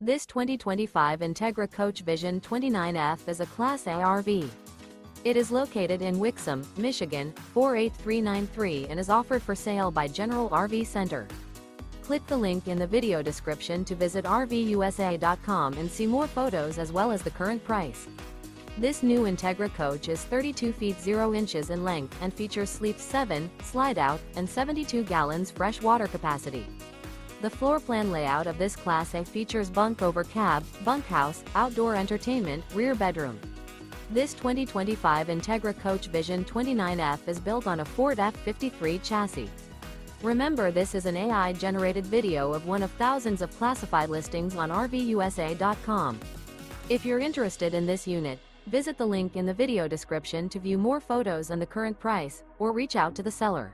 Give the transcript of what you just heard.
This 2025 Entegra Coach Vision 29F is a Class A RV. It is located in Wixom, Michigan, 48393 and is offered for sale by General RV Center. Click the link in the video description to visit RVUSA.com and see more photos as well as the current price. This new Entegra Coach is 32 feet 0 inches in length and features sleep 7, Slideout, and 72 gallons fresh water capacity. The floor plan layout of this Class A features Bunk Over Cab, Bunkhouse, outdoor entertainment, rear bedroom. This 2025 Entegra Coach Vision 29F is built on a Ford F53 chassis. Remember, this is an AI-generated video of one of thousands of classified listings on RVUSA.com. If you're interested in this unit, visit the link in the video description to view more photos and the current price, or reach out to the seller.